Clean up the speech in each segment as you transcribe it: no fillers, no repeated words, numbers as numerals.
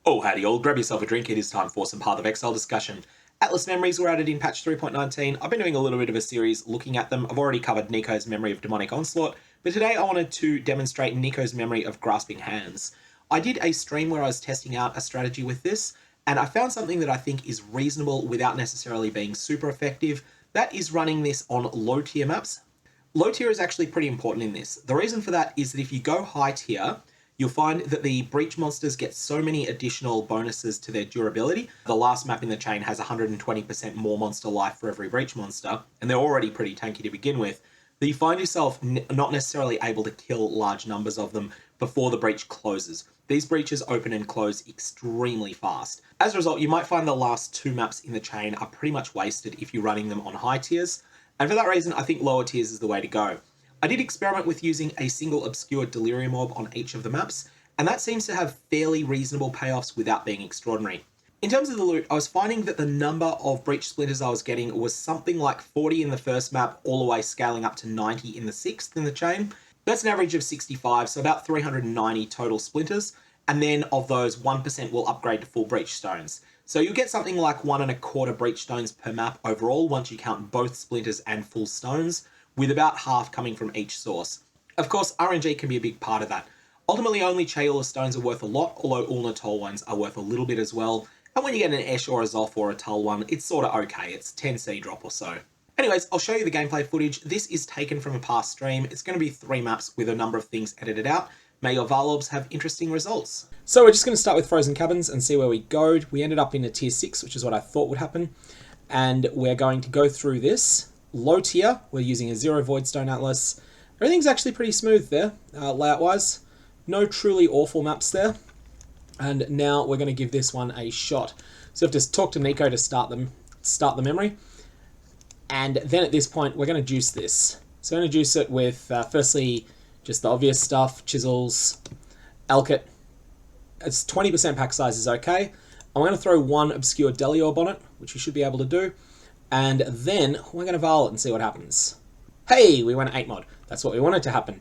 Oh, howdy all, grab yourself a drink, it is time for some PathOfExile discussion. Atlas memories were added in patch 3.19. I've been doing a little bit of a series looking at them. I've already covered Niko's memory of demonic onslaught, but today I wanted to demonstrate Niko's memory of grasping hands. I did a stream where I was testing out a strategy with this, and I found something that I think is reasonable without necessarily being super effective. That is running this on low tier maps. Low tier is actually pretty important in this. The reason for that is that if you go high tier, you'll find that the breach monsters get so many additional bonuses to their durability. The last map in the chain has 120% more monster life for every breach monster, and they're already pretty tanky to begin with, that you find yourself not necessarily able to kill large numbers of them before the breach closes. These breaches open and close extremely fast. As a result, you might find the last two maps in the chain are pretty much wasted if you're running them on high tiers, and for that reason, I think lower tiers is the way to go. I did experiment with using a single Obscured Delirium Orb on each of the maps, and that seems to have fairly reasonable payoffs without being extraordinary. In terms of the loot, I was finding that the number of breach splinters I was getting was something like 40 in the first map, all the way scaling up to 90 in the sixth in the chain. That's an average of 65, so about 390 total splinters, and then of those, 1% will upgrade to full Breachstones. So you'll get something like 1.25 Breachstones per map overall once you count both splinters and full stones, with about half coming from each source. Of course, RNG can be a big part of that. Ultimately, only Chisel stones are worth a lot, although Ulna Toll ones are worth a little bit as well. And when you get an Esh or a Zoth or a Tull one, it's sort of okay. It's 10C drop or so. Anyways, I'll show you the gameplay footage. This is taken from a past stream. It's going to be 3 maps with a number of things edited out. May your Vaal orbs have interesting results. So we're just going to start with Frozen Cabins and see where we go. We ended up in a tier 6, which is what I thought would happen. And we're going to go through this. Low tier, we're using a 0 Voidstone Atlas. Everything's actually pretty smooth there, layout-wise. No truly awful maps there. And now we're going to give this one a shot. So we have to talk to Niko to start the memory. And then at this point, we're going to juice this. So we're going to juice it with, firstly, just the obvious stuff, chisels, alchs. It's 20% pack size is okay. I'm going to throw 1 Obscured Deli Orb on it, which we should be able to do. And then we're going to Vaal it and see what happens. Hey, we went 8 mod. That's what we wanted to happen.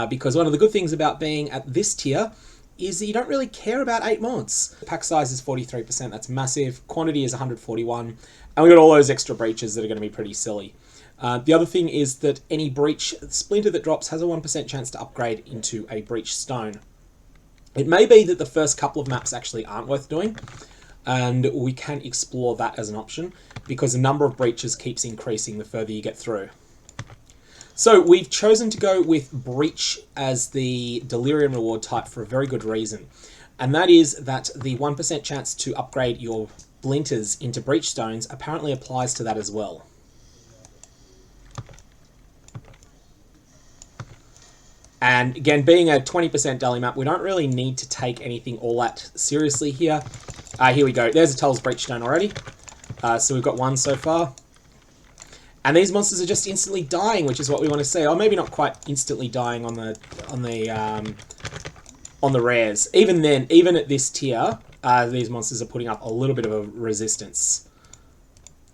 Because one of the good things about being at this tier is that you don't really care about 8 mods. Pack size is 43%, that's massive. Quantity is 141. And we got all those extra breaches that are going to be pretty silly. The other thing is that any breach splinter that drops has a 1% chance to upgrade into a breach stone. It may be that the first couple of maps actually aren't worth doing, and we can explore that as an option because the number of breaches keeps increasing the further you get through. So we've chosen to go with Breach as the Delirium reward type for a very good reason, and that is that the 1% chance to upgrade your splinters into Breachstones apparently applies to that as well. And again, being a 20% Deli map, we don't really need to take anything all that seriously here. Here we go. There's a Tull's Breachstone already. So we've got 1 so far. And these monsters are just instantly dying, which is what we want to see. Or maybe not quite instantly dying on the rares. Even then, even at this tier, these monsters are putting up a little bit of a resistance.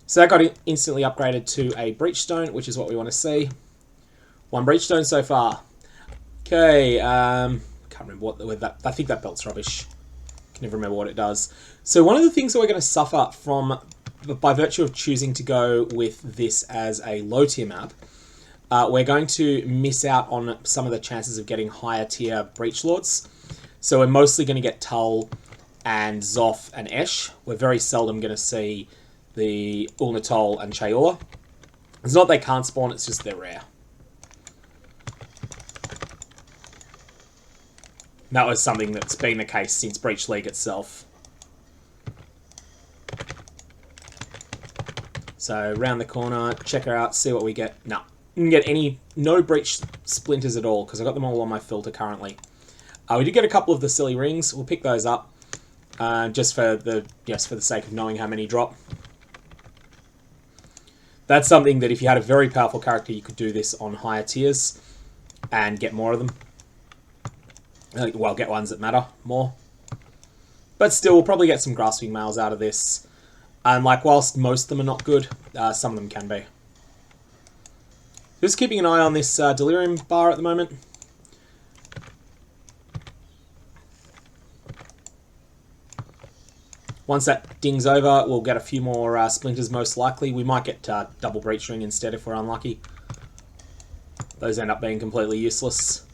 So that got instantly upgraded to a Breachstone, which is what we want to see. 1 Breachstone so far. Okay, can't remember what that. I think that belt's rubbish. Can never remember what it does. So one of the things that we're going to suffer from, by virtue of choosing to go with this as a low tier map, we're going to miss out on some of the chances of getting higher tier breach lords. So we're mostly going to get Tull and Zoth and Esh. We're very seldom going to see the Ulna Toll and Chayula. It's not they can't spawn; it's just they're rare. That was something that's been the case since Breach League itself. So, round the corner, check her out, see what we get. No, didn't get no Breach Splinters at all, because I got them all on my filter currently. We did get a couple of the silly rings. We'll pick those up, just for the sake of knowing how many drop. That's something that if you had a very powerful character, you could do this on higher tiers and get more of them. Well, get ones that matter more. But still, we'll probably get some grasping males out of this. And like, whilst most of them are not good, some of them can be. Just keeping an eye on this Delirium bar at the moment. Once that dings over, we'll get a few more splinters most likely. We might get double breach ring instead if we're unlucky. Those end up being completely useless.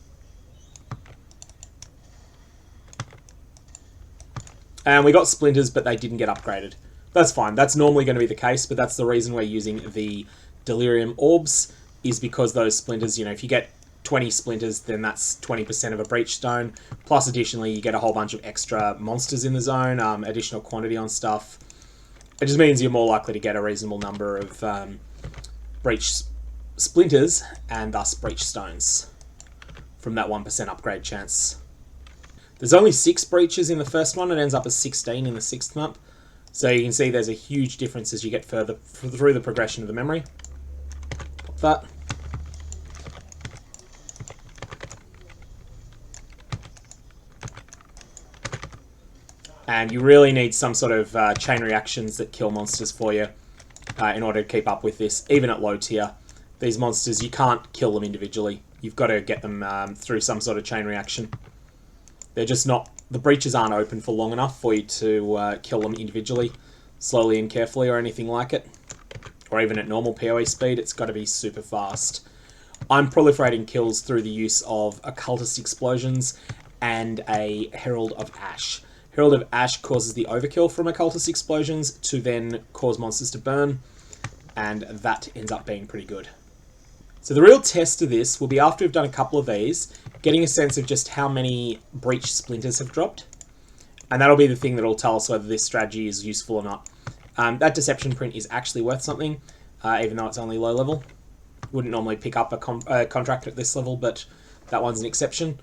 And we got splinters, but they didn't get upgraded. That's fine. That's normally going to be the case, but that's the reason we're using the Delirium Orbs, is because those splinters, you know, if you get 20 splinters, then that's 20% of a Breachstone. Plus, additionally, you get a whole bunch of extra monsters in the zone, additional quantity on stuff. It just means you're more likely to get a reasonable number of breach splinters and thus Breachstones from that 1% upgrade chance. There's only 6 breaches in the first one. It ends up as 16 in the 6th map. So you can see there's a huge difference as you get further through the progression of the memory. Pop that. And you really need some sort of chain reactions that kill monsters for you in order to keep up with this, even at low tier. These monsters, you can't kill them individually. You've got to get them through some sort of chain reaction. They're just not... The breaches aren't open for long enough for you to kill them individually, slowly and carefully, or anything like it. Or even at normal PoE speed, it's got to be super fast. I'm proliferating kills through the use of occultist explosions and a Herald of Ash. Herald of Ash causes the overkill from occultist explosions to then cause monsters to burn, and that ends up being pretty good. So the real test of this will be after we've done a couple of these, getting a sense of just how many breach splinters have dropped. And that'll be the thing that'll tell us whether this strategy is useful or not. That deception print is actually worth something, even though it's only low level. Wouldn't normally pick up a contract at this level, but that one's an exception.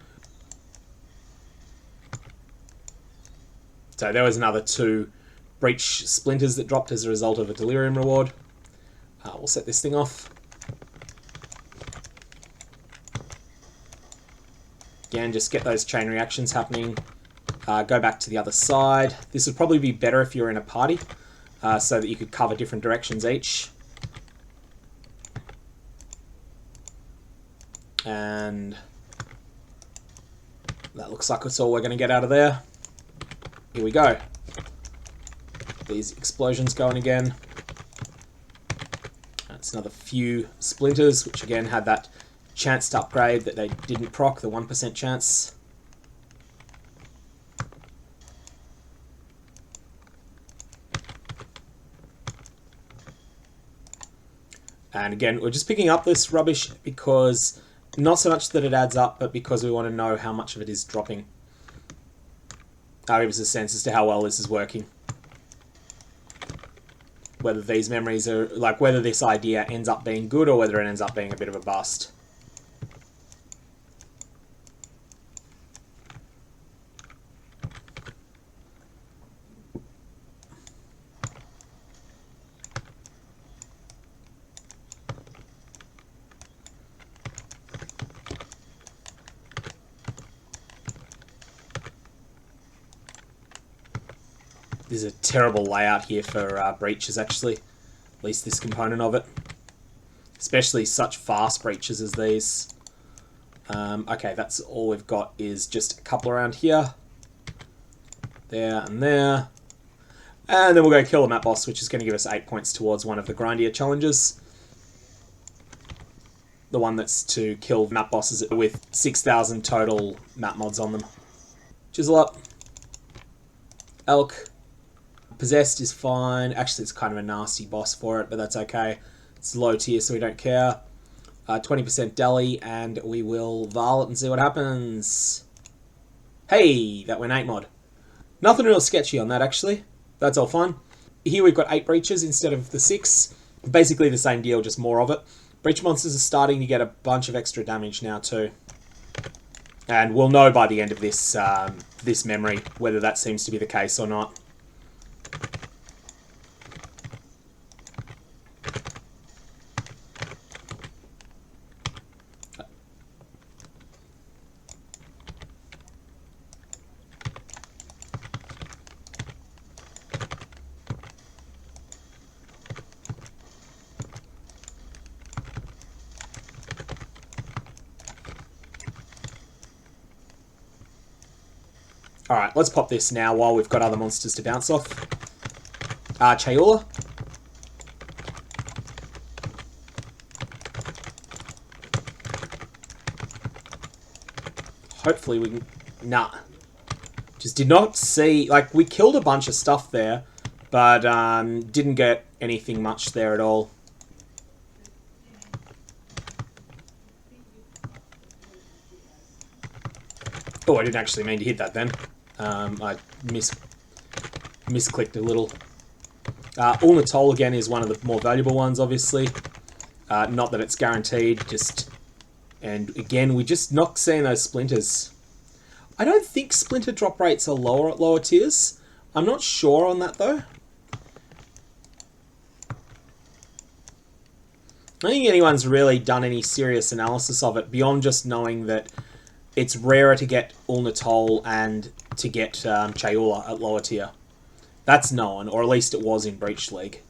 So there was another 2 breach splinters that dropped as a result of a delirium reward. We'll set this thing off. Again, just get those chain reactions happening. Go back to the other side. This would probably be better if you're in a party, so that you could cover different directions each. And that looks like that's all we're going to get out of there. Here we go. These explosions going again. That's another few splinters, which again had that chance to upgrade that they didn't proc, the 1% chance. And again, we're just picking up this rubbish because, not so much that it adds up, but because we want to know how much of it is dropping. That gives us a sense as to how well this is working. Whether these memories are, like, whether this idea ends up being good or whether it ends up being a bit of a bust. There's a terrible layout here for breaches, actually. At least this component of it. Especially such fast breaches as these. Okay, that's all we've got is just a couple around here. There and there. And then we'll go kill the map boss, which is going to give us 8 points towards one of the grindier challenges. The one that's to kill map bosses with 6,000 total map mods on them. Chisel up. Alch. Possessed is fine. Actually, it's kind of a nasty boss for it, but that's okay. It's low tier, so we don't care. 20% Deli, and we will Vaal it and see what happens. Hey, that went 8 mod. Nothing real sketchy on that, actually. That's all fine. Here we've got 8 breaches instead of the 6. Basically the same deal, just more of it. Breach monsters are starting to get a bunch of extra damage now too. And we'll know by the end of this, this memory whether that seems to be the case or not. Alright, let's pop this now while we've got other monsters to bounce off. Chayola. Hopefully we can... Nah. Just did not see... Like, we killed a bunch of stuff there, but didn't get anything much there at all. Oh, I didn't actually mean to hit that then. I misclicked a little. Ulnatol again is one of the more valuable ones, obviously. Not that it's guaranteed, just... And again, we're just not seeing those splinters. I don't think splinter drop rates are lower at lower tiers. I'm not sure on that, though. I don't think anyone's really done any serious analysis of it, beyond just knowing that it's rarer to get Ulnatol and to get Chayola at lower tier. That's known, or at least it was in Breach League.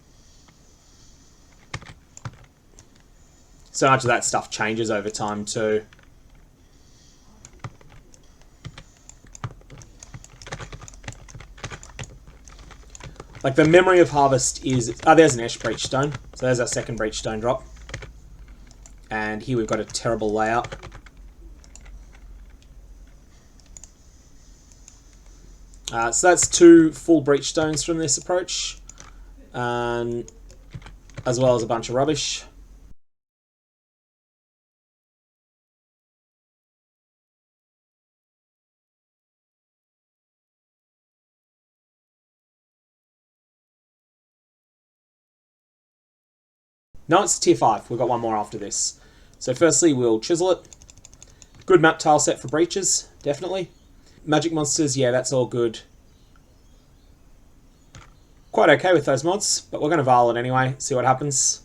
So much of that stuff changes over time too. Like the Memory of Harvest is... Oh, there's an Ash Breachstone. So there's our second Breachstone drop. And here we've got a terrible layout. So that's 2 full Breachstones from this approach. As well as a bunch of rubbish. No, it's tier 5. We've got one more after this. So firstly, we'll chisel it. Good map tile set for breaches, definitely. Magic monsters, yeah, that's all good. Quite okay with those mods, but we're going to Vaal it anyway, see what happens.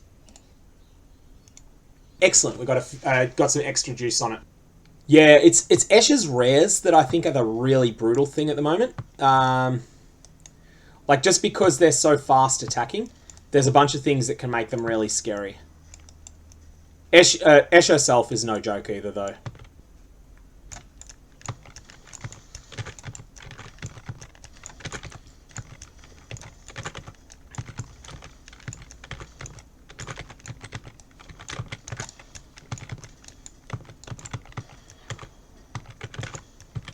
Excellent, we've got some extra juice on it. Yeah, it's Escher's rares that I think are the really brutal thing at the moment. Like, just because they're so fast attacking, there's a bunch of things that can make them really scary. Esh herself is no joke either, though.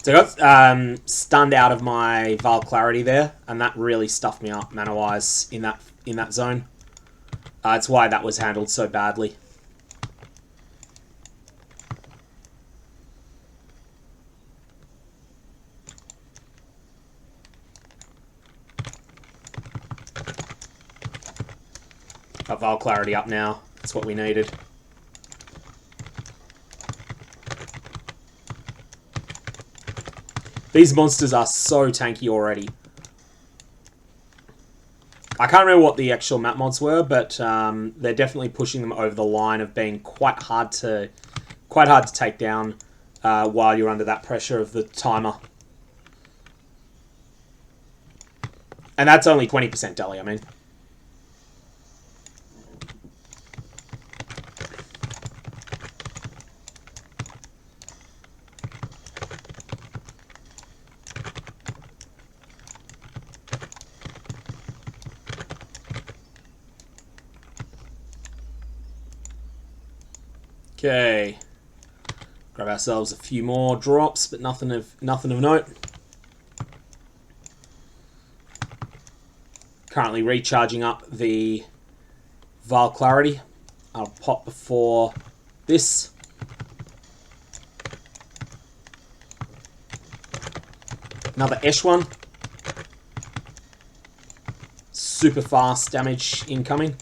So I got stunned out of my Vaal Clarity there, and that really stuffed me up mana-wise in that zone. It's why that was handled so badly. Got Vaal Clarity up now. That's what we needed. These monsters are so tanky already. I can't remember what the actual map mods were, but they're definitely pushing them over the line of being quite hard to take down while you're under that pressure of the timer. And that's only 20% Deli, I mean. Okay, grab ourselves a few more drops, but nothing of note. Currently recharging up the Vaal Clarity. I'll pop before this. Another Esh one. Super fast damage incoming.